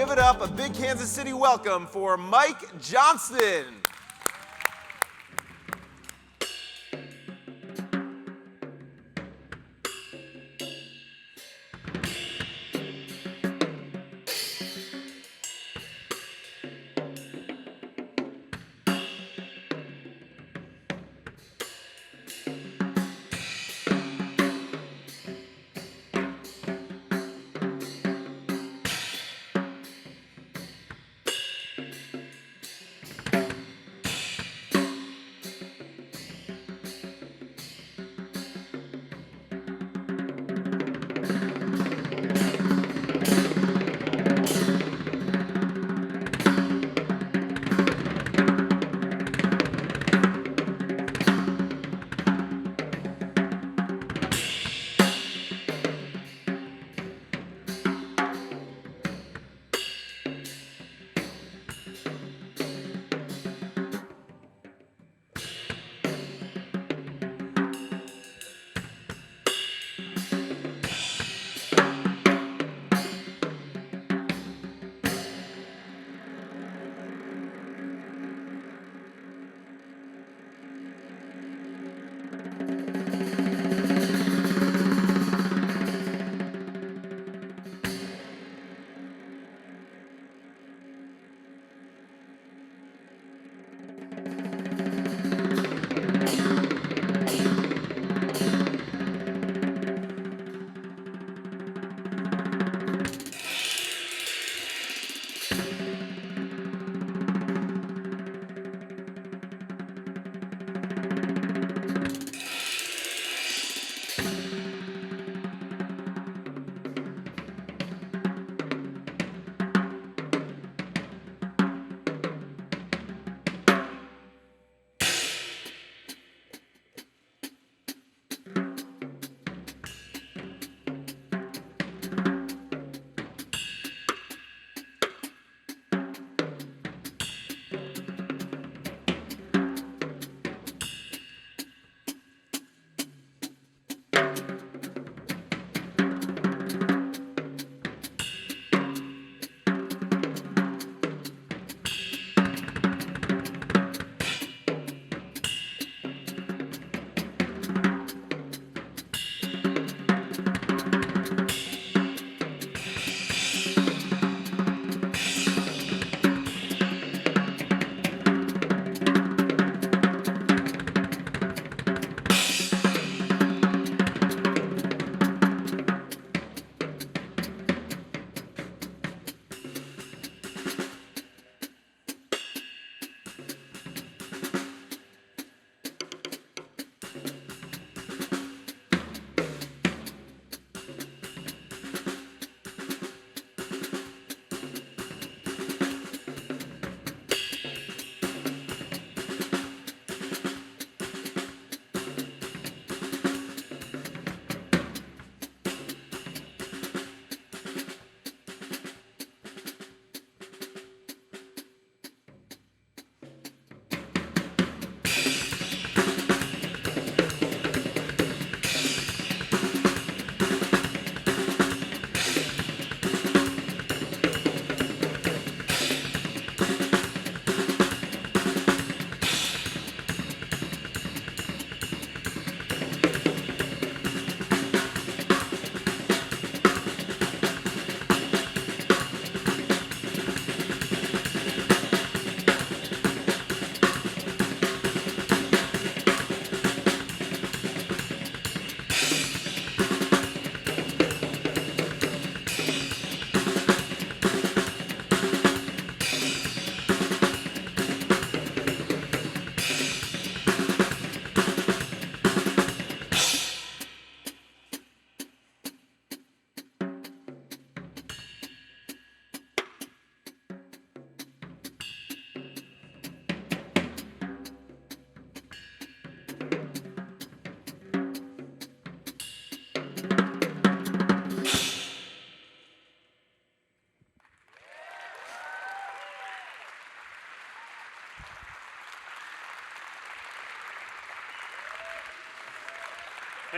give it up, a big Kansas City welcome for Mike Johnston.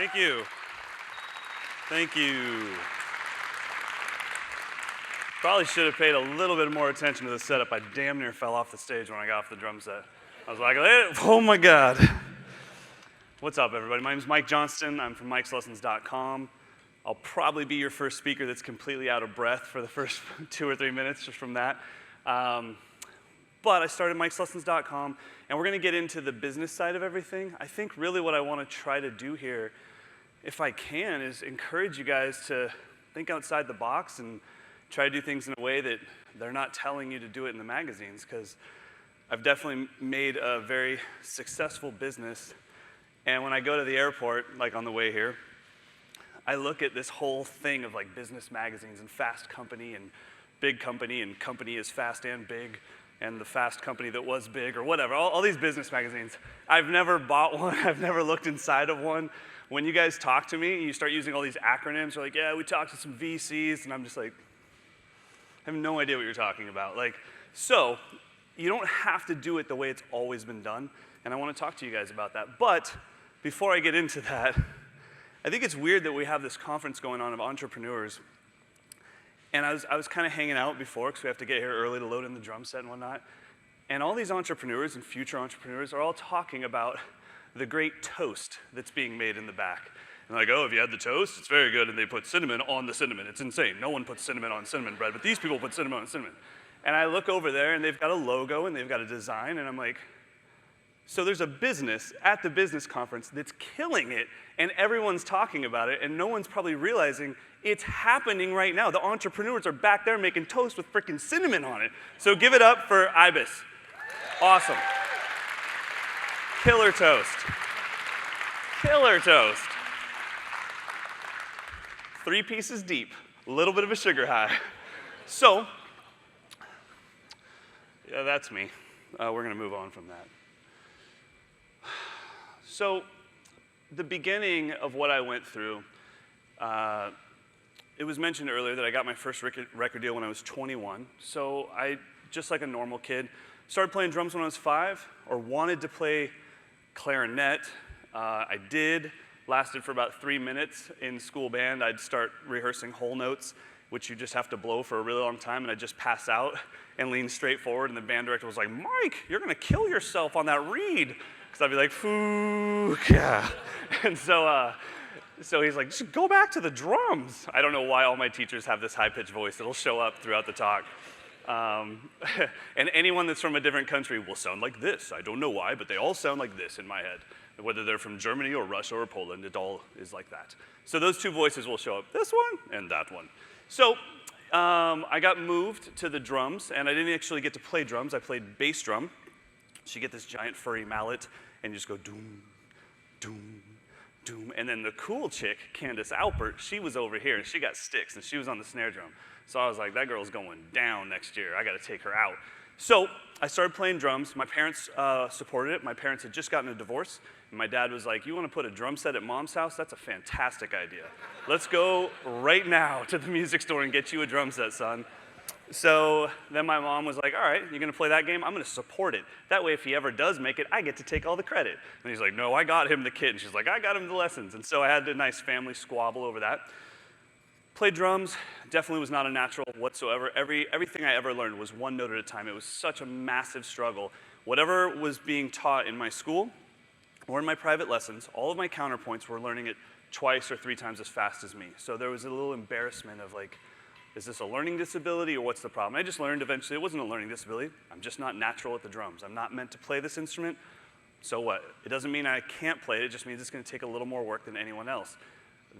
Thank you. Thank you. Probably should have paid a little bit more attention to the setup. I damn near fell off the stage when I got off the drum set. I was like, oh my God. What's up, everybody? My name is Mike Johnston. I'm from Mike'sLessons.com. I'll probably be your first speaker that's completely out of breath for the first 2 or 3 minutes just from that. But I started Mike'sLessons.com, and we're going to get into the business side of everything. I think really what I want to try to do here, if I can, is encourage you guys to think outside the box and try to do things in a way that they're not telling you to do it in the magazines, because I've definitely made a very successful business. And when I go to the airport, like on the way here, I look at this whole thing of like business magazines and Fast Company and Big Company, and Company is Fast and Big, and the Fast Company that was big, or whatever, all these business magazines. I've never bought one. I've never looked inside of one. When you guys talk to me, you start using all these acronyms. You're like, yeah, we talked to some VCs, and I'm just like, I have no idea what you're talking about. So you don't have to do it the way it's always been done, and I want to talk to you guys about that. But before I get into that, I think it's weird that we have this conference going on of entrepreneurs, and I was kind of hanging out before, because we have to get here early to load in the drum set and whatnot, and all these entrepreneurs and future entrepreneurs are all talking about the great toast that's being made in the back. And like, oh, have you had the toast? It's very good, and they put cinnamon on the cinnamon. It's insane. No one puts cinnamon on cinnamon bread, but these people put cinnamon on cinnamon. And I look over there, and they've got a logo, and they've got a design, and I'm like, so there's a business at the business conference that's killing it, and everyone's talking about it, and no one's probably realizing it's happening right now. The entrepreneurs are back there making toast with freaking cinnamon on it. So give it up for Ibis. Awesome. Killer toast. Killer toast. 3 pieces deep, a little bit of a sugar high. So, yeah, that's me. We're going to move on from that. So, the beginning of what I went through, it was mentioned earlier that I got my first record deal when I was 21. So I, just like a normal kid, started playing drums when I was 5, or wanted to play clarinet. I did. Lasted for about 3 minutes in school band. I'd start rehearsing whole notes, which you just have to blow for a really long time, and I'd just pass out and lean straight forward, and the band director was like, Mike, you're going to kill yourself on that reed. Because I'd be like, Fuka. And so he's like, just go back to the drums. I don't know why all my teachers have this high-pitched voice. It'll show up throughout the talk. And anyone that's from a different country will sound like this. I don't know why, but they all sound like this in my head. Whether they're from Germany or Russia or Poland, it all is like that. So those 2 voices will show up, this one and that one. So I got moved to the drums, and I didn't actually get to play drums. I played bass drum. So you get this giant furry mallet, and you just go doom, doom, doom. And then the cool chick, Candace Alpert, she was over here, and she got sticks, and she was on the snare drum. So I was like, that girl's going down next year. I got to take her out. So I started playing drums. My parents supported it. My parents had just gotten a divorce. And my dad was like, you want to put a drum set at mom's house? That's a fantastic idea. Let's go right now to the music store and get you a drum set, son. So then my mom was like, all right, you're going to play that game? I'm going to support it. That way, if he ever does make it, I get to take all the credit. And he's like, no, I got him the kit. And she's like, I got him the lessons. And so I had a nice family squabble over that. Played drums, definitely was not a natural whatsoever. Everything I ever learned was 1 note at a time. It was such a massive struggle. Whatever was being taught in my school or in my private lessons, all of my counterpoints were learning it twice or 3 times as fast as me. So there was a little embarrassment of like, is this a learning disability or what's the problem? I just learned eventually it wasn't a learning disability. I'm just not natural at the drums. I'm not meant to play this instrument. So what? It doesn't mean I can't play it. It just means it's going to take a little more work than anyone else.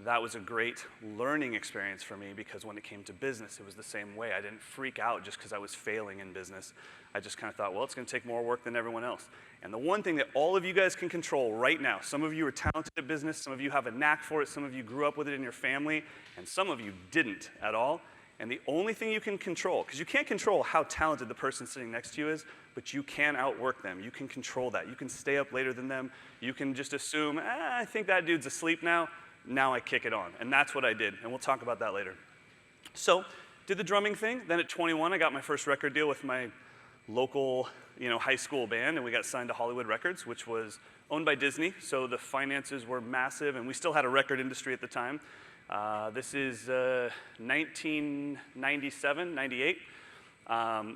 That was a great learning experience for me, because when it came to business, it was the same way. I didn't freak out just because I was failing in business. I just kind of thought, well, it's going to take more work than everyone else. And the one thing that all of you guys can control right now, some of you are talented at business, some of you have a knack for it, some of you grew up with it in your family, and some of you didn't at all. And the only thing you can control, because you can't control how talented the person sitting next to you is, but you can outwork them. You can control that. You can stay up later than them. You can just assume, I think that dude's asleep now. Now I kick it on. And that's what I did. And we'll talk about that later. So, did the drumming thing. Then at 21, I got my first record deal with my local, high school band, and we got signed to Hollywood Records, which was owned by Disney. So the finances were massive, and we still had a record industry at the time. This is 1997, 98.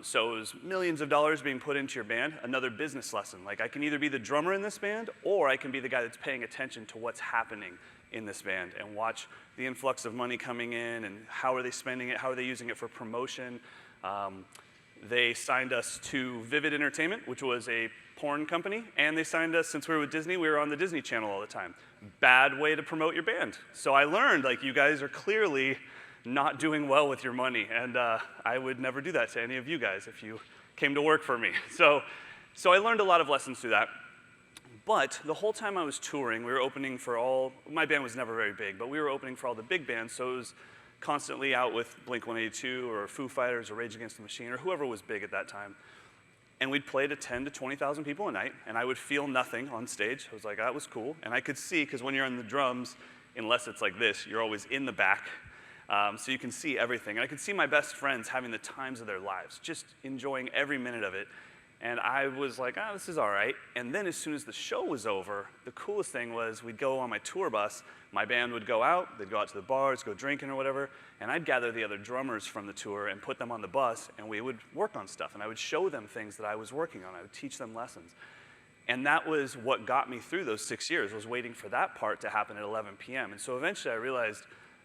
So it was millions of dollars being put into your band. Another business lesson. Like, I can either be the drummer in this band, or I can be the guy that's paying attention to what's happening in this band and watch the influx of money coming in and how are they spending it, how are they using it for promotion. They signed us to Vivid Entertainment, which was a porn company, and they signed us, since we were with Disney, we were on the Disney Channel all the time. Bad way to promote your band. So I learned, like, you guys are clearly not doing well with your money, and I would never do that to any of you guys if you came to work for me. So I learned a lot of lessons through that. But the whole time I was touring, we were opening for my band was never very big, but we were opening for all the big bands, so it was constantly out with Blink-182 or Foo Fighters or Rage Against the Machine or whoever was big at that time. And we'd play to 10 to 20,000 people a night, and I would feel nothing on stage. I was like, that was cool. And I could see, because when you're on the drums, unless it's like this, you're always in the back. So you can see everything. And I could see my best friends having the times of their lives, just enjoying every minute of it. And I was like, this is all right. And then as soon as the show was over, the coolest thing was we'd go on my tour bus. My band would go out. They'd go out to the bars, go drinking or whatever. And I'd gather the other drummers from the tour and put them on the bus, and we would work on stuff. And I would show them things that I was working on. I would teach them lessons. And that was what got me through those 6 years, was waiting for that part to happen at 11 p.m. And so eventually I realized,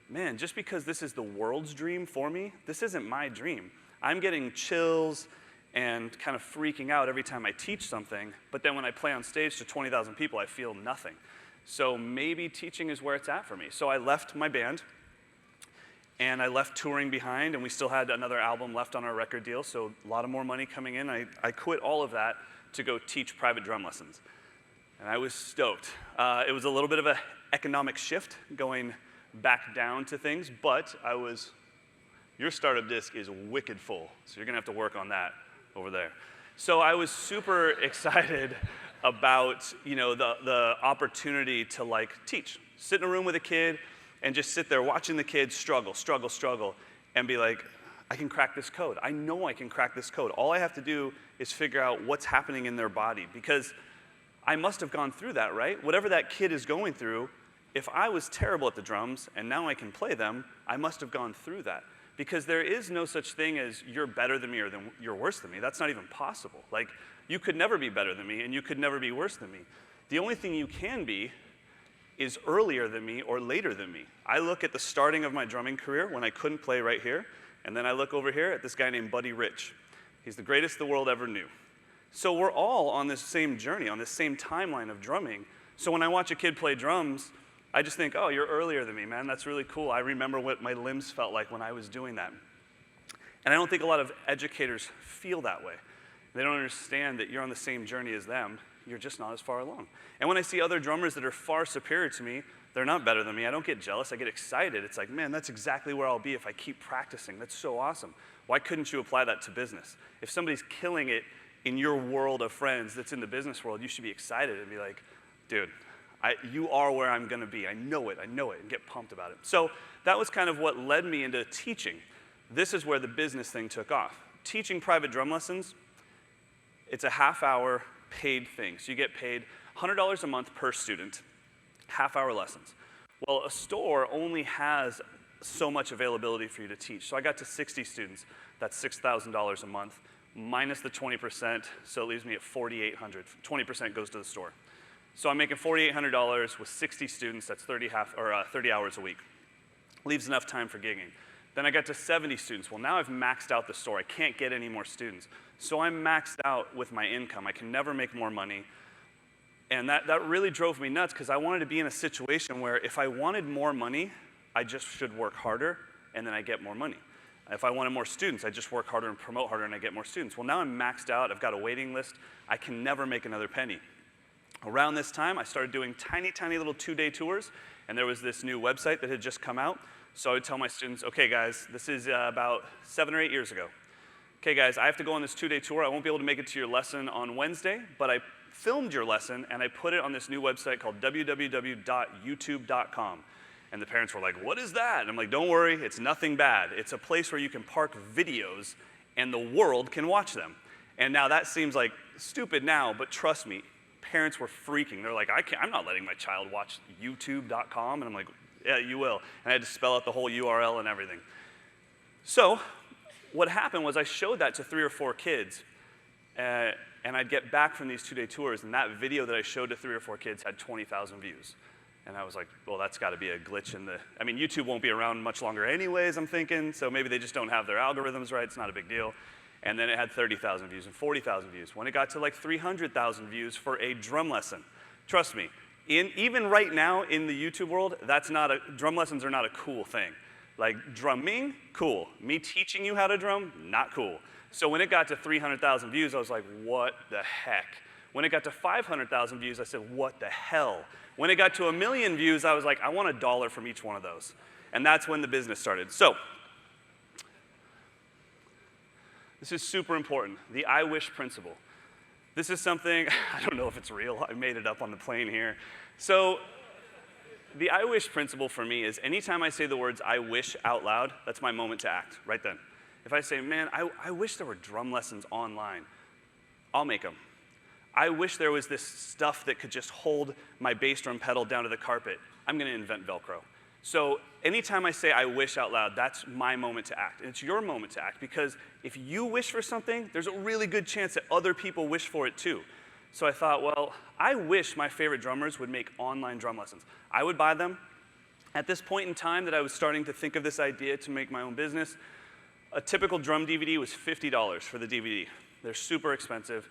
man, just because this is the world's dream for me, this isn't my dream. I'm getting chills and kind of freaking out every time I teach something, but then when I play on stage to 20,000 people, I feel nothing. So maybe teaching is where it's at for me. So I left my band, and I left touring behind, and we still had another album left on our record deal, so a lot of more money coming in. I quit all of that to go teach private drum lessons. And I was stoked. It was a little bit of an economic shift going back down to things, but your startup disc is wicked full, so you're gonna have to work on that over there. So I was super excited about, the opportunity to like teach. Sit in a room with a kid and just sit there watching the kid struggle, and be like, I can crack this code. I know I can crack this code. All I have to do is figure out what's happening in their body, because I must have gone through that, right? Whatever that kid is going through, if I was terrible at the drums and now I can play them, I must have gone through that. Because there is no such thing as you're better than me or you're worse than me. That's not even possible. Like, you could never be better than me and you could never be worse than me. The only thing you can be is earlier than me or later than me. I look at the starting of my drumming career when I couldn't play right here, and then I look over here at this guy named Buddy Rich. He's the greatest the world ever knew. So we're all on this same journey, on this same timeline of drumming. So when I watch a kid play drums, I just think, oh, you're earlier than me, man. That's really cool. I remember what my limbs felt like when I was doing that. And I don't think a lot of educators feel that way. They don't understand that you're on the same journey as them. You're just not as far along. And when I see other drummers that are far superior to me, they're not better than me. I don't get jealous. I get excited. It's like, man, that's exactly where I'll be if I keep practicing. That's so awesome. Why couldn't you apply that to business? If somebody's killing it in your world of friends that's in the business world, you should be excited and be like, dude, you are where I'm going to be. I know it, and get pumped about it. So that was kind of what led me into teaching. This is where the business thing took off. Teaching private drum lessons, it's a half-hour paid thing. So you get paid $100 a month per student, half-hour lessons. Well, a store only has so much availability for you to teach. So I got to 60 students. That's $6,000 a month, minus the 20%, so it leaves me at $4,800. 20% goes to the store. So I'm making $4,800 with 60 students. That's 30 hours a week. Leaves enough time for gigging. Then I got to 70 students. Well, now I've maxed out the store. I can't get any more students. So I'm maxed out with my income. I can never make more money. And that really drove me nuts, because I wanted to be in a situation where if I wanted more money, I just should work harder, and then I get more money. If I wanted more students, I just work harder and promote harder, and I get more students. Well, now I'm maxed out. I've got a waiting list. I can never make another penny. Around this time, I started doing tiny, tiny little 2-day tours, and there was this new website that had just come out. So I would tell my students, okay, guys, this is about 7 or 8 years ago. Okay, guys, I have to go on this 2-day tour. I won't be able to make it to your lesson on Wednesday, but I filmed your lesson, and I put it on this new website called www.youtube.com. And the parents were like, what is that? And I'm like, don't worry, it's nothing bad. It's a place where you can park videos, and the world can watch them. And now that seems like stupid now, but trust me, parents were freaking. They're like, I'm not letting my child watch youtube.com. And I'm like, Yeah, you will. And I had to spell out the whole URL and everything. So what happened was I showed that to 3 or 4 kids, and I'd get back from these 2-day tours, and that video that I showed to 3 or 4 kids had 20,000 views. And I was like, well, that's got to be a glitch in the, I mean, YouTube won't be around much longer anyways, I'm thinking, so maybe they just don't have their algorithms right, it's not a big deal. And then it had 30,000 views and 40,000 views. When it got to like 300,000 views for a drum lesson, trust me, even right now in the YouTube world, drum lessons are not a cool thing. Like drumming, cool. Me teaching you how to drum, not cool. So when it got to 300,000 views, I was like, what the heck? When it got to 500,000 views, I said, what the hell? When it got to 1 million views, I was like, I want $1 from each one of those. And that's when the business started. So this is super important, the I wish principle. This is something, I don't know if it's real, I made it up on the plane here. So the I wish principle for me is anytime I say the words I wish out loud, that's my moment to act, right then. If I say, man, I wish there were drum lessons online, I'll make them. I wish there was this stuff that could just hold my bass drum pedal down to the carpet. I'm going to invent Velcro. So anytime I say I wish out loud, that's my moment to act. And it's your moment to act, because if you wish for something, there's a really good chance that other people wish for it too. So I thought, well, I wish my favorite drummers would make online drum lessons. I would buy them. At this point in time that I was starting to think of this idea to make my own business, a typical drum DVD was $50 for the DVD. They're super expensive.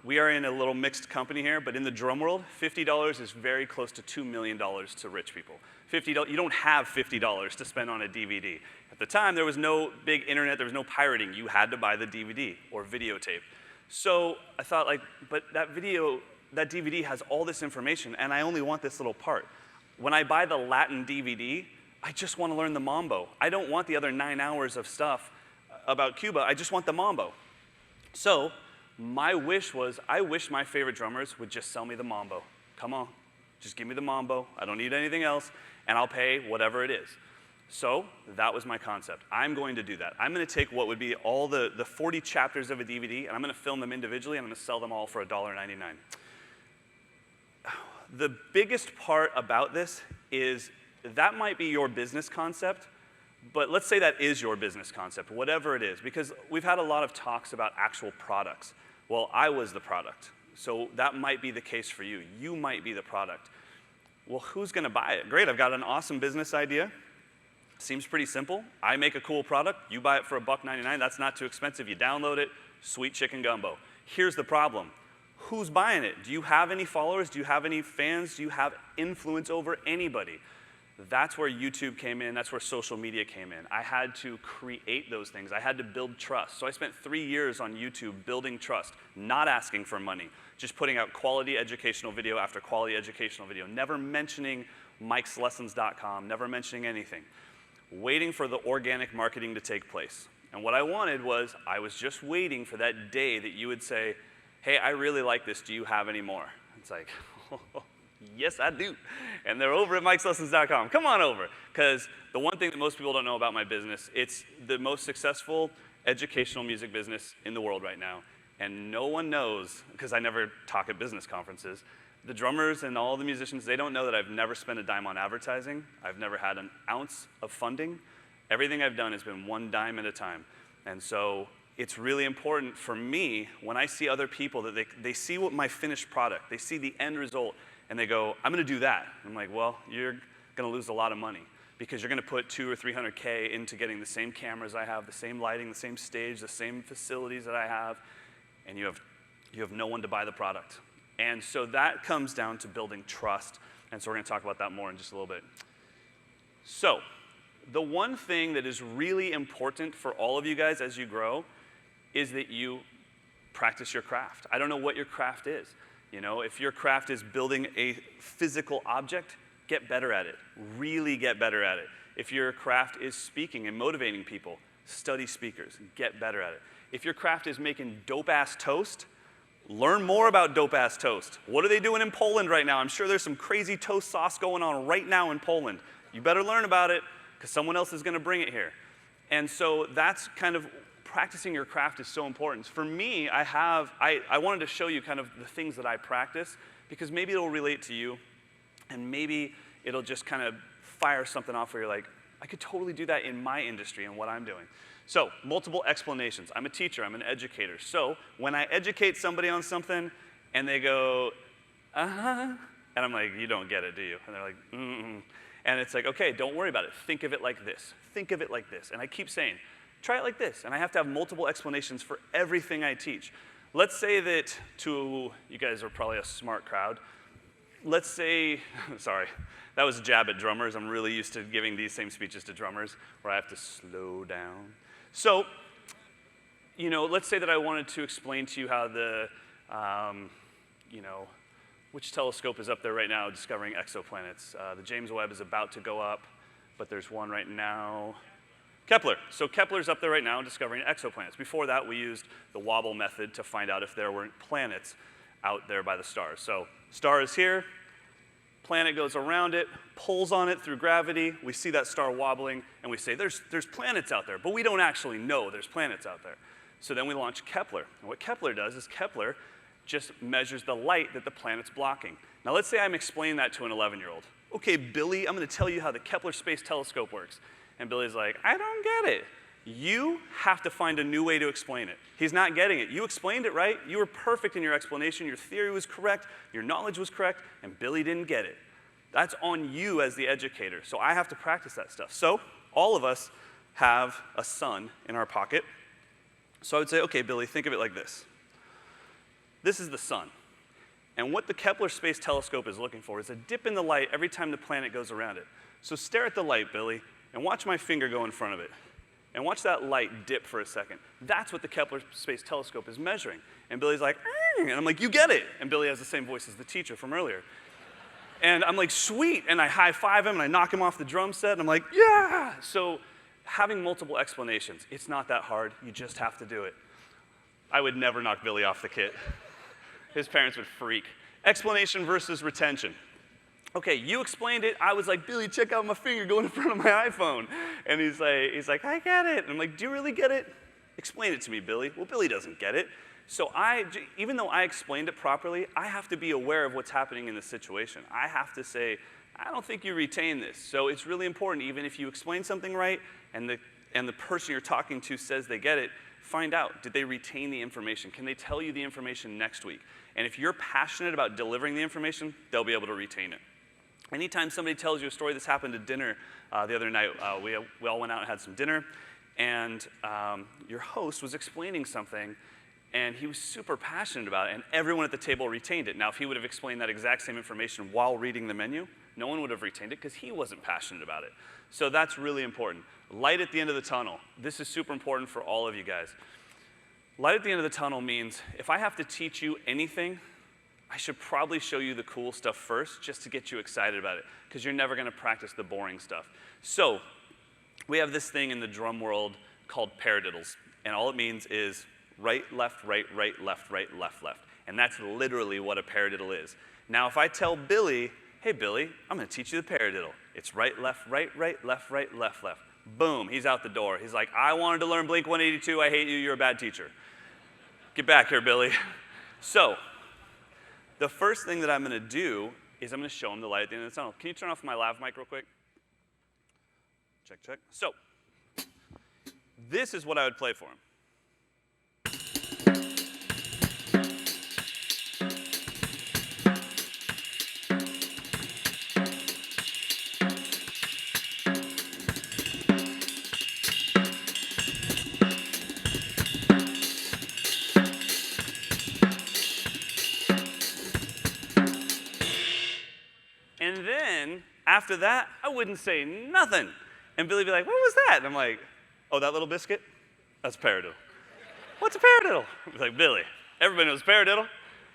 We are in a little mixed company here, but in the drum world, $50 is very close to $2 million to rich people. You don't have $50 to spend on a DVD. At the time, there was no big internet, there was no pirating. You had to buy the DVD or videotape. So I thought, like, but that DVD has all this information, and I only want this little part. When I buy the Latin DVD, I just want to learn the mambo. I don't want the other 9 hours of stuff about Cuba. I just want the mambo. So my wish was, I wish my favorite drummers would just sell me the mambo. Come on, just give me the mambo. I don't need anything else, and I'll pay whatever it is. So that was my concept. I'm going to do that. I'm going to take what would be all the 40 chapters of a DVD, and I'm going to film them individually, and I'm going to sell them all for $1.99. The biggest part about this is that might be your business concept, but let's say that is your business concept, whatever it is, because we've had a lot of talks about actual products. Well, I was the product, so that might be the case for you. You might be the product. Well, who's going to buy it? Great, I've got an awesome business idea. Seems pretty simple. I make a cool product. You buy it for $1.99. That's not too expensive. You download it. Sweet chicken gumbo. Here's the problem. Who's buying it? Do you have any followers? Do you have any fans? Do you have influence over anybody? That's where YouTube came in. That's where social media came in. I had to create those things. I had to build trust. So I spent 3 years on YouTube building trust, not asking for money, just putting out quality educational video after quality educational video, never mentioning Mike'sLessons.com, never mentioning anything, waiting for the organic marketing to take place. And what I wanted was, I was just waiting for that day that you would say, hey, I really like this. Do you have any more? It's like, yes, I do. And they're over at Mike'sLessons.com. Come on over. Because the one thing that most people don't know about my business, it's the most successful educational music business in the world right now. And no one knows, because I never talk at business conferences, the drummers and all the musicians, they don't know that I've never spent a dime on advertising. I've never had an ounce of funding. Everything I've done has been one dime at a time. And so it's really important for me when I see other people that they see what my finished product, they see the end result, and they go, I'm going to do that. I'm like, well, you're going to lose a lot of money because you're going to put $200,000 or $300K into getting the same cameras I have, the same lighting, the same stage, the same facilities that I have, and you have no one to buy the product. And so that comes down to building trust, and so we're going to talk about that more in just a little bit. So the one thing that is really important for all of you guys as you grow is that you practice your craft. I don't know what your craft is. You know, if your craft is building a physical object, get better at it. Really get better at it. If your craft is speaking and motivating people, study speakers, get better at it. If your craft is making dope-ass toast, learn more about dope-ass toast. What are they doing in Poland right now? I'm sure there's some crazy toast sauce going on right now in Poland. You better learn about it because someone else is going to bring it here. And so that's kind of practicing your craft is so important. For me, I wanted to show you kind of the things that I practice because maybe it'll relate to you and maybe it'll just kind of fire something off where you're like, I could totally do that in my industry and what I'm doing. So, multiple explanations. I'm a teacher, I'm an educator. So, when I educate somebody on something and they go, and I'm like, you don't get it, do you? And they're like, mm-mm. And it's like, okay, don't worry about it. Think of it like this. Think of it like this. And I keep saying, try it like this. And I have to have multiple explanations for everything I teach. Let's say that you guys are probably a smart crowd. Let's say, sorry, that was a jab at drummers. I'm really used to giving these same speeches to drummers where I have to slow down. So, let's say that I wanted to explain to you how which telescope is up there right now discovering exoplanets. The James Webb is about to go up, but there's one right now. Kepler. So Kepler's up there right now discovering exoplanets. Before that, we used the wobble method to find out if there weren't planets out there by the stars. So star is here, planet goes around it, pulls on it through gravity, we see that star wobbling, and we say there's planets out there, but we don't actually know there's planets out there. So then we launch Kepler. And what Kepler does is Kepler just measures the light that the planet's blocking. Now let's say I'm explaining that to an 11-year-old. Okay, Billy, I'm gonna tell you how the Kepler Space Telescope works. And Billy's like, I don't get it. You have to find a new way to explain it. He's not getting it. You explained it right. You were perfect in your explanation. Your theory was correct. Your knowledge was correct. And Billy didn't get it. That's on you as the educator. So I have to practice that stuff. So all of us have a sun in our pocket. So I would say, okay, Billy, think of it like this. This is the sun. And what the Kepler Space Telescope is looking for is a dip in the light every time the planet goes around it. So stare at the light, Billy, and watch my finger go in front of it. And watch that light dip for a second. That's what the Kepler Space Telescope is measuring. And Billy's like, and I'm like, you get it. And Billy has the same voice as the teacher from earlier. And I'm like, sweet. And I high-five him, and I knock him off the drum set, and I'm like, yeah. So having multiple explanations, it's not that hard. You just have to do it. I would never knock Billy off the kit. His parents would freak. Explanation versus retention. Okay, you explained it. I was like, Billy, check out my finger going in front of my iPhone. And he's like, I get it. And I'm like, do you really get it? Explain it to me, Billy. Well, Billy doesn't get it. So even though I explained it properly, I have to be aware of what's happening in the situation. I have to say, I don't think you retain this. So it's really important, even if you explain something right and the person you're talking to says they get it, find out, did they retain the information? Can they tell you the information next week? And if you're passionate about delivering the information, they'll be able to retain it. Anytime somebody tells you a story, this happened at dinner the other night. We all went out and had some dinner, and your host was explaining something, and he was super passionate about it, and everyone at the table retained it. Now, if he would have explained that exact same information while reading the menu, no one would have retained it because he wasn't passionate about it. So that's really important. Light at the end of the tunnel. This is super important for all of you guys. Light at the end of the tunnel means if I have to teach you anything, I should probably show you the cool stuff first just to get you excited about it, because you're never going to practice the boring stuff. So we have this thing in the drum world called paradiddles, and all it means is right, left, left, left. And that's literally what a paradiddle is. Now, if I tell Billy, hey, Billy, I'm going to teach you the paradiddle. It's right, left, left. Boom, he's out the door. He's like, I wanted to learn Blink 182. I hate you. You're a bad teacher. Get back here, Billy. So the first thing that I'm going to do is I'm going to show him the light at the end of the tunnel. Can you turn off my lav mic real quick? Check, check. So this is what I would play for him. And then, after that, I wouldn't say nothing. And Billy would be like, what was that? And I'm like, oh, that little biscuit? That's a paradiddle. What's a paradiddle? He's like, Billy, everybody knows paradiddle.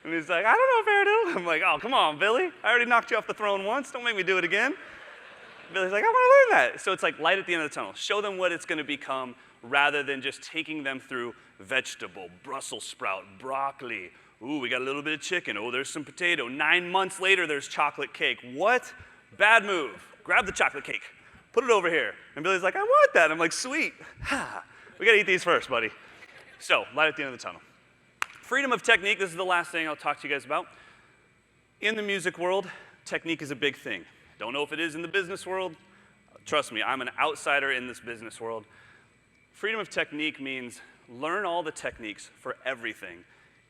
And he's like, I don't know paradiddle. I'm like, oh, come on, Billy. I already knocked you off the throne once. Don't make me do it again. Billy's like, I want to learn that. So it's like light at the end of the tunnel. Show them what it's going to become rather than just taking them through vegetable, Brussels sprout, broccoli. Ooh, we got a little bit of chicken. Oh, there's some potato. 9 months later, there's chocolate cake. What? Bad move. Grab the chocolate cake. Put it over here. And Billy's like, I want that. I'm like, sweet. We got to eat these first, buddy. So, light at the end of the tunnel. Freedom of technique. This is the last thing I'll talk to you guys about. In the music world, technique is a big thing. Don't know if it is in the business world, Trust me, I'm an outsider in this business world. Freedom of technique means learn all the techniques for everything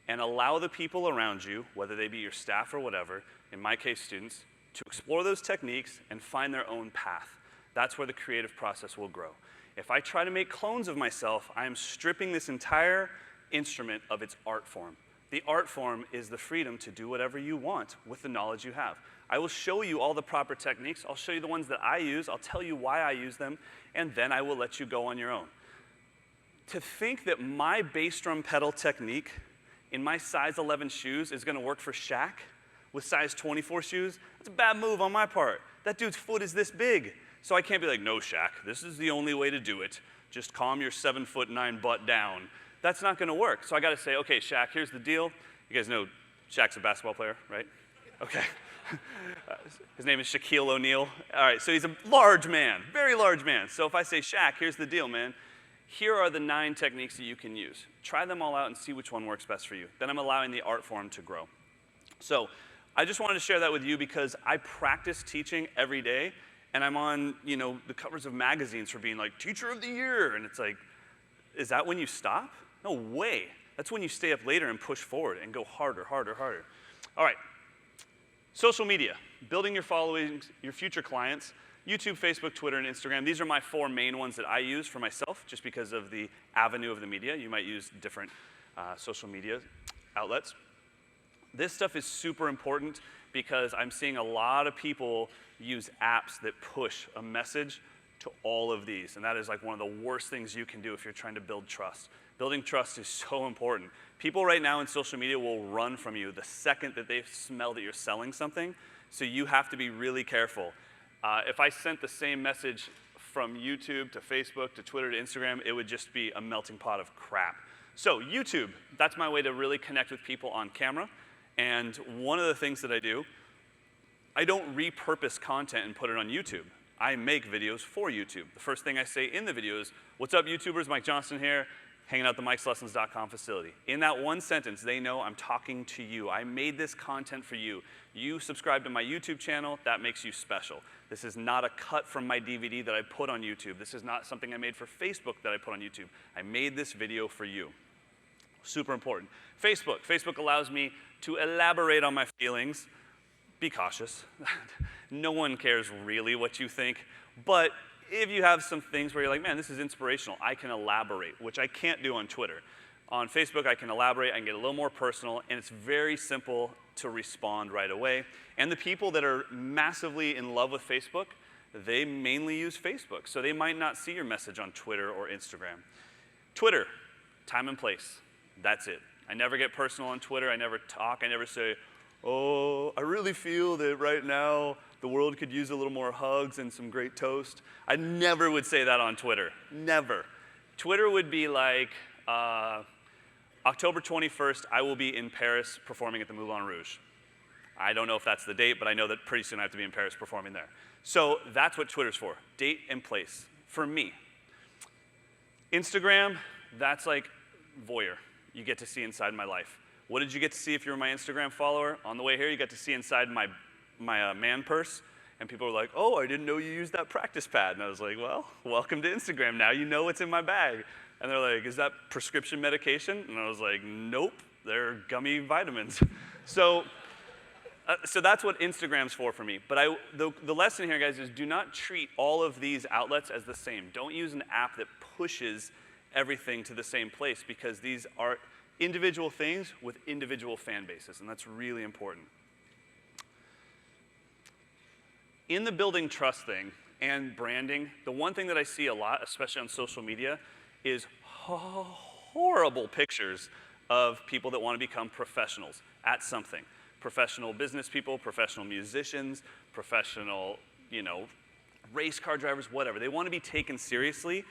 and allow the people around you, whether they be your staff or whatever, in my case students, to explore those techniques and find their own path. That's where the creative process will grow. If I try to make clones of myself, I am stripping this entire instrument of its art form. The art form is the freedom to do whatever you want with the knowledge you have. I will show you all the proper techniques. I'll show you the ones that I use. I'll tell you why I use them, and then I will let you go on your own. To think that my bass drum pedal technique in my size 11 shoes is gonna work for Shaq with size 24 shoes, that's a bad move on my part. That dude's foot is this big. So I can't be like, no, Shaq, this is the only way to do it. Just calm your 7'9" butt down. That's not gonna work. So I gotta say, okay, Shaq, here's the deal. You guys know Shaq's a basketball player, right? Okay. His name is Shaquille O'Neal. All right, so he's a large man, very large man. So if I say, Shaq, here's the deal, man. Here are the 9 techniques that you can use. Try them all out and see which one works best for you. Then I'm allowing the art form to grow. So I just wanted to share that with you because I practice teaching every day, and I'm on, the covers of magazines for being like Teacher of the Year, and it's like, is that when you stop? No way. That's when you stay up later and push forward and go harder, harder, harder. All right. Social media, building your followings, your future clients. YouTube, Facebook, Twitter, and Instagram. These are my 4 main ones that I use for myself just because of the avenue of the media. You might use different social media outlets. This stuff is super important because I'm seeing a lot of people use apps that push a message to all of these, and that is like one of the worst things you can do if you're trying to build trust. Building trust is so important. People right now in social media will run from you the second that they smell that you're selling something, so you have to be really careful. If I sent the same message from YouTube to Facebook to Twitter to Instagram, it would just be a melting pot of crap. So YouTube, that's my way to really connect with people on camera. And one of the things that I do, I don't repurpose content and put it on YouTube. I make videos for YouTube. The first thing I say in the video is, what's up YouTubers, Mike Johnston here, hanging out at the Mike'sLessons.com facility. In that one sentence, they know I'm talking to you. I made this content for you. You subscribe to my YouTube channel, that makes you special. This is not a cut from my DVD that I put on YouTube. This is not something I made for Facebook that I put on YouTube. I made this video for you. Super important. Facebook. Facebook allows me to elaborate on my feelings. Be cautious. No one cares really what you think, but if you have some things where you're like, man, this is inspirational, I can elaborate, which I can't do on Twitter. On Facebook, I can elaborate, I can get a little more personal, and it's very simple to respond right away. And the people that are massively in love with Facebook, they mainly use Facebook, so they might not see your message on Twitter or Instagram. Twitter, time and place, that's it. I never get personal on Twitter, I never talk, I never say, oh, I really feel that right now the world could use a little more hugs and some great toast. I never would say that on Twitter, never. Twitter would be like, October 21st, I will be in Paris performing at the Moulin Rouge. I don't know if that's the date, but I know that pretty soon I have to be in Paris performing there. So that's what Twitter's for, date and place, for me. Instagram, that's like voyeur. You get to see inside my life. What did you get to see if you were my Instagram follower? On the way here, you got to see inside my man purse, and people were like, oh, I didn't know you used that practice pad. And I was like, well, welcome to Instagram. Now you know what's in my bag. And they're like, is that prescription medication? And I was like, nope, they're gummy vitamins. So that's what Instagram's for me. But the lesson here, guys, is do not treat all of these outlets as the same. Don't use an app that pushes everything to the same place, because these are individual things with individual fan bases, and that's really important. In the building trust thing and branding, the one thing that I see a lot, especially on social media, is horrible pictures of people that want to become professionals at something. Professional business people, professional musicians, professional, race car drivers, whatever. They want to be taken seriously,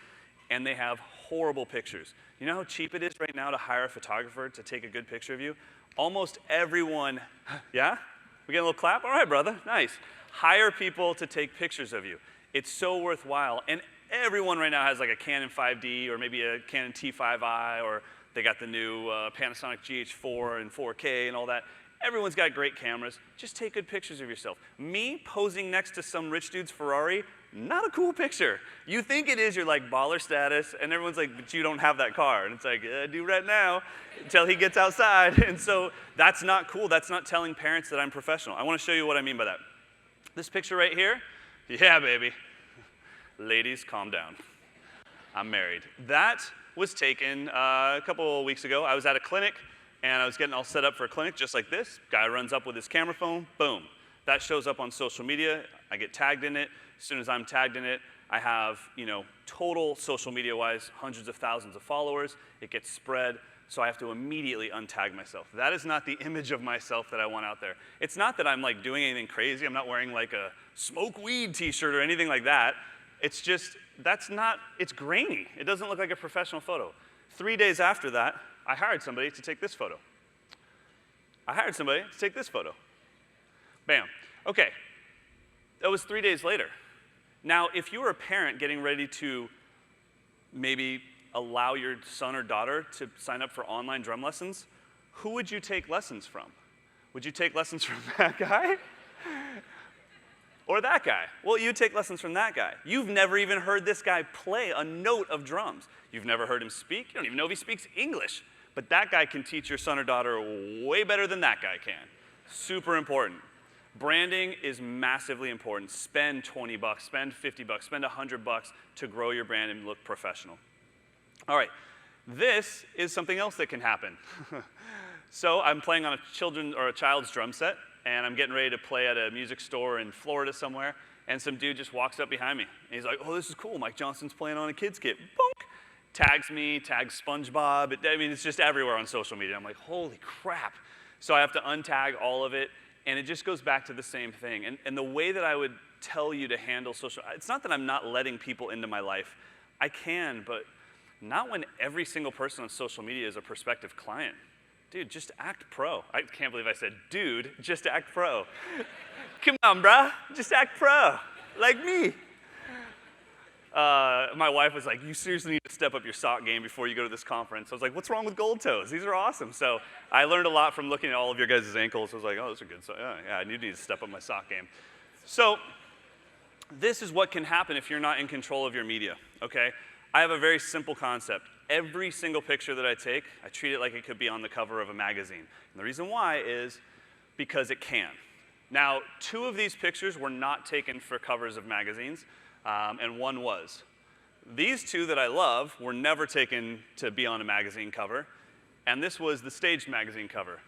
and they have horrible pictures. You know how cheap it is right now to hire a photographer to take a good picture of you? Almost everyone, yeah? We get a little clap? All right, brother, nice. Hire people to take pictures of you. It's so worthwhile. And everyone right now has like a Canon 5D or maybe a Canon T5i, or they got the new Panasonic GH4 and 4K and all that. Everyone's got great cameras. Just take good pictures of yourself. Me posing next to some rich dude's Ferrari, not a cool picture. You think it is, you're like baller status, and everyone's like, but you don't have that car. And it's like, I do right now, until he gets outside. And so that's not cool. That's not telling parents that I'm professional. I want to show you what I mean by that. This picture right here, yeah, baby. Ladies, calm down. I'm married. That was taken a couple of weeks ago. I was at a clinic, and I was getting all set up for a clinic just like this. Guy runs up with his camera phone, boom. That shows up on social media. I get tagged in it. As soon as I'm tagged in it, I have, total social media-wise, hundreds of thousands of followers. It gets spread, so I have to immediately untag myself. That is not the image of myself that I want out there. It's not that I'm like doing anything crazy. I'm not wearing like a smoke weed t-shirt or anything like that. It's just, it's grainy. It doesn't look like a professional photo. 3 days after that, I hired somebody to take this photo. Bam. Okay. That was 3 days later. Now, if you were a parent getting ready to maybe allow your son or daughter to sign up for online drum lessons, who would you take lessons from? Would you take lessons from that guy? Or that guy? Well, you take lessons from that guy. You've never even heard this guy play a note of drums. You've never heard him speak. You don't even know if he speaks English. But that guy can teach your son or daughter way better than that guy can. Super important. Branding is massively important. Spend 20 bucks, spend 50 bucks, spend 100 bucks to grow your brand and look professional. All right, this is something else that can happen. So I'm playing on a child's drum set, and I'm getting ready to play at a music store in Florida somewhere, and some dude just walks up behind me. And he's like, oh, this is cool. Mike Johnston's playing on a kid's kit. Bonk. Tags me, tags SpongeBob. It's just everywhere on social media. I'm like, holy crap. So I have to untag all of it. And it just goes back to the same thing. And the way that I would tell you to handle social, it's not that I'm not letting people into my life. I can, but not when every single person on social media is a prospective client. Dude, just act pro. I can't believe I said, dude, just act pro. Come on, bruh, just act pro, like me. My wife was like, you seriously need to step up your sock game before you go to this conference. I was like, what's wrong with gold toes? These are awesome. So I learned a lot from looking at all of your guys' ankles. I was like, oh, those are good. So yeah, I need to step up my sock game. So this is what can happen if you're not in control of your media, okay? I have a very simple concept. Every single picture that I take, I treat it like it could be on the cover of a magazine. And the reason why is because it can. Now, 2 of these pictures were not taken for covers of magazines. And one was. These 2 that I love were never taken to be on a magazine cover, and this was the staged magazine cover.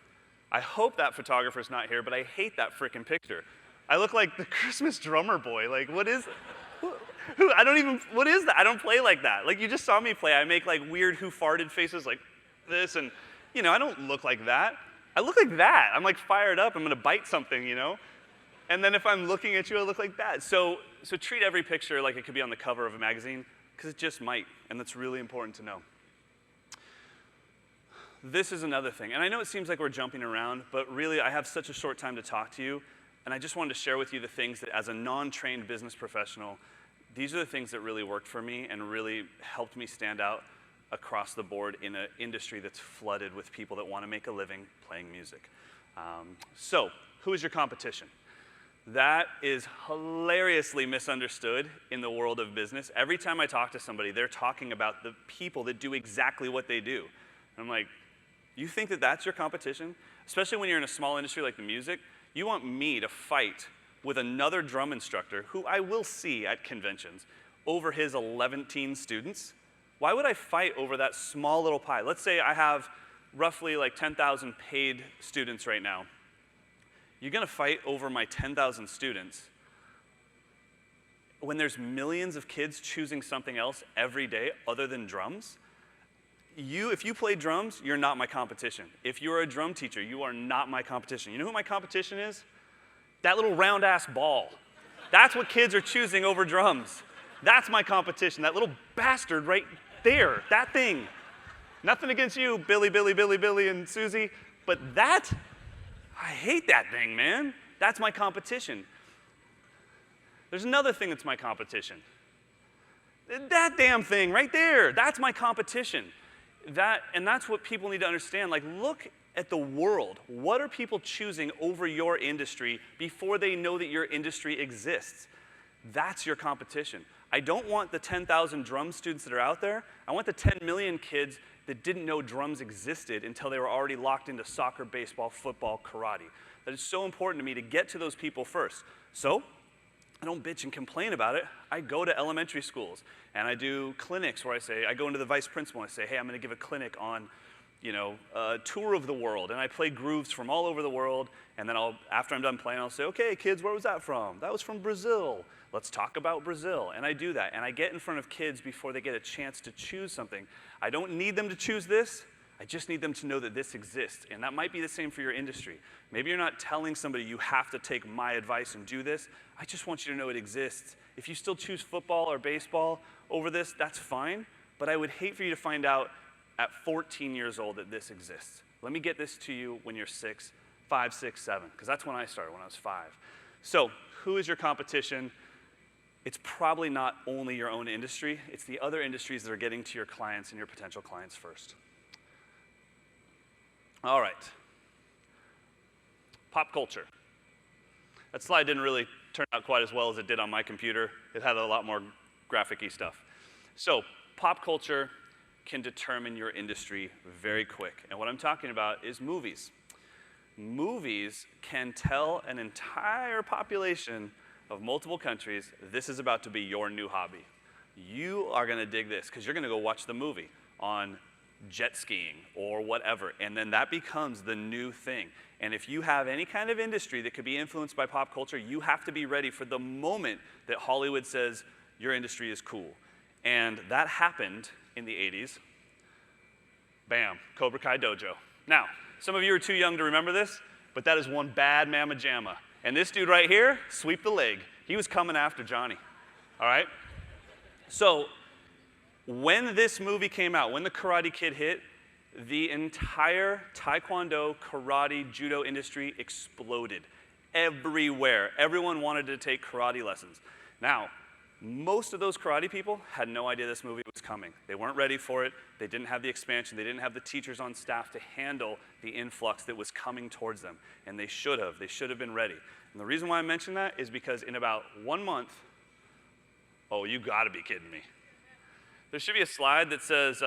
I hope that photographer's not here, but I hate that frickin' picture. I look like the Christmas drummer boy. Like, what is, what is that? I don't play like that. Like, you just saw me play. I make like weird who farted faces like this, and I don't look like that. I look like that. I'm like fired up. I'm gonna bite something, And then if I'm looking at you, I look like that. So treat every picture like it could be on the cover of a magazine, because it just might, and that's really important to know. This is another thing, and I know it seems like we're jumping around, but really I have such a short time to talk to you, and I just wanted to share with you the things that as a non-trained business professional, these are the things that really worked for me and really helped me stand out across the board in an industry that's flooded with people that want to make a living playing music. So, who is your competition? That is hilariously misunderstood in the world of business. Every time I talk to somebody, they're talking about the people that do exactly what they do. And I'm like, you think that that's your competition? Especially when you're in a small industry like the music, you want me to fight with another drum instructor who I will see at conventions over his 11 students? Why would I fight over that small little pie? Let's say I have roughly like 10,000 paid students right now. You're going to fight over my 10,000 students when there's millions of kids choosing something else every day other than drums? If you play drums, you're not my competition. If you're a drum teacher, you are not my competition. You know who my competition is? That little round-ass ball. That's what kids are choosing over drums. That's my competition, that little bastard right there, that thing. Nothing against you, Billy, and Susie, but that, I hate that thing, man. That's my competition. There's another thing that's my competition. That damn thing right there, that's my competition. And that's what people need to understand. Like, look at the world. What are people choosing over your industry before they know that your industry exists? That's your competition. I don't want the 10,000 drum students that are out there. I want the 10 million kids that didn't know drums existed until they were already locked into soccer, baseball, football, karate. That is so important to me to get to those people first. So I don't bitch and complain about it. I go to elementary schools and I do clinics where I go into the vice principal and I say, hey, I'm going to give a clinic on, a tour of the world. And I play grooves from all over the world. And then after I'm done playing, I'll say, okay, kids, where was that from? That was from Brazil. Let's talk about Brazil. And I do that. And I get in front of kids before they get a chance to choose something. I don't need them to choose this. I just need them to know that this exists. And that might be the same for your industry. Maybe you're not telling somebody you have to take my advice and do this. I just want you to know it exists. If you still choose football or baseball over this, that's fine. But I would hate for you to find out at 14 years old that this exists. Let me get this to you when you're 5, 6, 7, because that's when I started, when I was 5. So who is your competition? It's probably not only your own industry. It's the other industries that are getting to your clients and your potential clients first. All right. Pop culture. That slide didn't really turn out quite as well as it did on my computer. It had a lot more graphic-y stuff. So pop culture can determine your industry very quick. And what I'm talking about is movies. Movies can tell an entire population of multiple countries, this is about to be your new hobby. You are going to dig this because you're going to go watch the movie on jet skiing or whatever, and then that becomes the new thing. And if you have any kind of industry that could be influenced by pop culture, you have to be ready for the moment that Hollywood says your industry is cool. And that happened in the 80s. Bam, Cobra Kai Dojo. Now, some of you are too young to remember this, but that is one bad mamma jamma. And this dude right here, sweep the leg. He was coming after Johnny, all right? So when this movie came out, when the Karate Kid hit, the entire Taekwondo, karate, judo industry exploded everywhere. Everyone wanted to take karate lessons. Now, most of those karate people had no idea this movie was coming. They weren't ready for it. They didn't have the expansion. They didn't have the teachers on staff to handle the influx that was coming towards them. And they should have. They should have been ready. And the reason why I mention that is because in about 1 month, oh, you gotta be kidding me. There should be a slide that says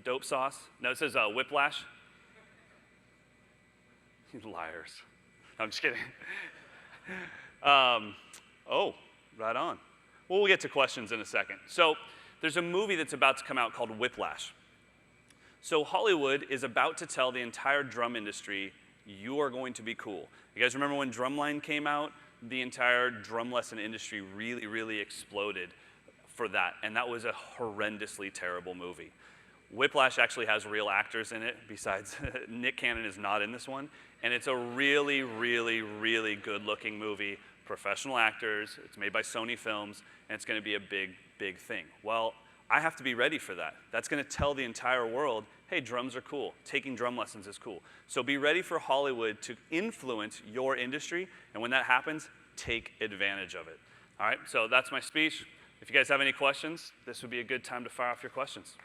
dope sauce. No, it says whiplash. You liars. I'm just kidding. Oh, right on. Well, we'll get to questions in a second. So there's a movie that's about to come out called Whiplash. So Hollywood is about to tell the entire drum industry, you are going to be cool. You guys remember when Drumline came out? The entire drum lesson industry really, really exploded for that. And that was a horrendously terrible movie. Whiplash actually has real actors in it, besides Nick Cannon is not in this one. And it's a really, really, really good-looking movie. Professional actors, it's made by Sony Films, and it's going to be a big, big thing. Well, I have to be ready for that. That's going to tell the entire world, hey, drums are cool. Taking drum lessons is cool. So be ready for Hollywood to influence your industry, and when that happens, take advantage of it. All right, so that's my speech. If you guys have any questions, this would be a good time to fire off your questions.